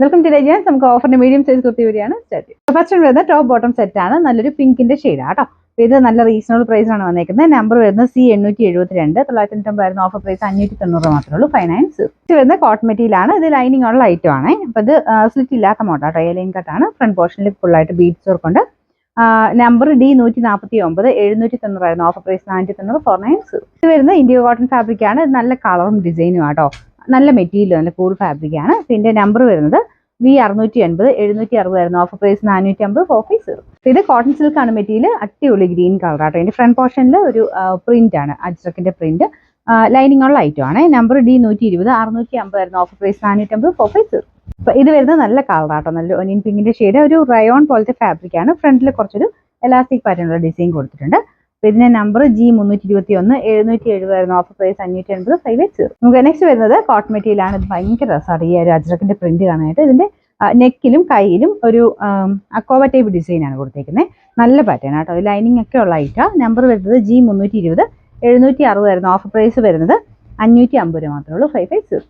Welcome to രജാൻസ്. നമുക്ക് ഓഫറിന്റെ medium size kurti വരെയാണ് start. First വരുന്നത് ടോപ്പ് ബോട്ടം സെറ്റ് ആണ്. നല്ലൊരു പിങ്കിന്റെ ഷെയ്ഡാണ് കേട്ടോ. ഇത് നല്ല റീസണബിൾ പ്രൈസ് ആണ് വന്നേക്കുന്നത്. നമ്പർ വരുന്നത് C872, 990 ഓഫർ പ്രൈസ് 590 മാത്രമേ ഉള്ളൂ. 596. ഇത് വരുന്നത് കോട്ടൺ മെറ്റീരിയൽ ആണ്. ഇത് ലൈനിങ് ഉള്ള ഐറ്റം ആണ്. അപ്പൊ ഇത് സ്ലിറ്റ് ഇല്ലാത്ത മോഡൽ കേട്ടോ. ലൈൻ കട്ടാണ്. ഫ്രണ്ട് പോർഷനിൽ ഫുൾ ആയിട്ട് ബീഡ്സ് വർക്ക് ഉണ്ട്. Number D149, 790 offer price 490, 496. ഇത് വരുന്നത് ഇന്ത്യ കോട്ടൺ ഫാബ്രിക് ആണ്. ഇത് നല്ല കളറും ഡിസൈനും ആട്ടോ. നല്ല മെറ്റീരിയൽ, നല്ല കൂൾ ഫാബ്രിക് ആണ്. ഇതിന്റെ നമ്പർ വരുന്നത് V680, 760 ഓഫർ പ്രൈസ് 450, 450. ഇത് കോട്ടൺ സിൽക്ക് ആണ് മെറ്റീരിയൽ. അടിപൊളി ഗ്രീൻ കളർ ആട്ടോ. ഇതിന്റെ ഫ്രണ്ട് പോർഷനിൽ ഒരു പ്രിന്റ് ആണ്, അജ്രക്കിന്റെ പ്രിന്റ്. ലൈനിങ് ഉള്ള ഐറ്റം ആണ്. Number D120, 650 offer price 450, 450. അപ്പൊ ഇത് വരുന്നത് നല്ല കളർ ആട്ടോ. നല്ല ഒനിയൻ പിങ്കിന്റെ ഷെയ്ഡ്. ഒരു റയോൺ പോലത്തെ ഫാബ്രിക് ആണ്. ഫ്രണ്ടിൽ കുറച്ചൊരു എലാസ്റ്റിക് പാറ്റേണുള്ള ഡിസൈൻ കൊടുത്തിട്ടുണ്ട്. ഇതിന്റെ നമ്പർ G321, 770 ഓഫർ പ്രൈസ് 580, 580. നമുക്ക് നെക്സ്റ്റ് വരുന്നത് കോട്ടൺ മെറ്റീരിയൽ ആണ്. ഇത് ഭയങ്കര രസമാണ് ഈ ഒരു അജ്രക്കിന്റെ പ്രിന്റ് കാണാനായിട്ട്. ഇതിന്റെ നെക്കിലും കൈയിലും ഒരു അക്കോവ ടൈപ്പ് ഡിസൈൻ ആണ് കൊടുത്തേക്കുന്നത്. നല്ല പാറ്റേൺ ആട്ടോ. ലൈനിങ് ഒക്കെ ഉള്ള ഐറ്റാ. നമ്പർ വരുന്നത് G320, 760 ഓഫർ പ്രൈസ് വരുന്നത് 550 മാത്രമേ ഉള്ളൂ. 550.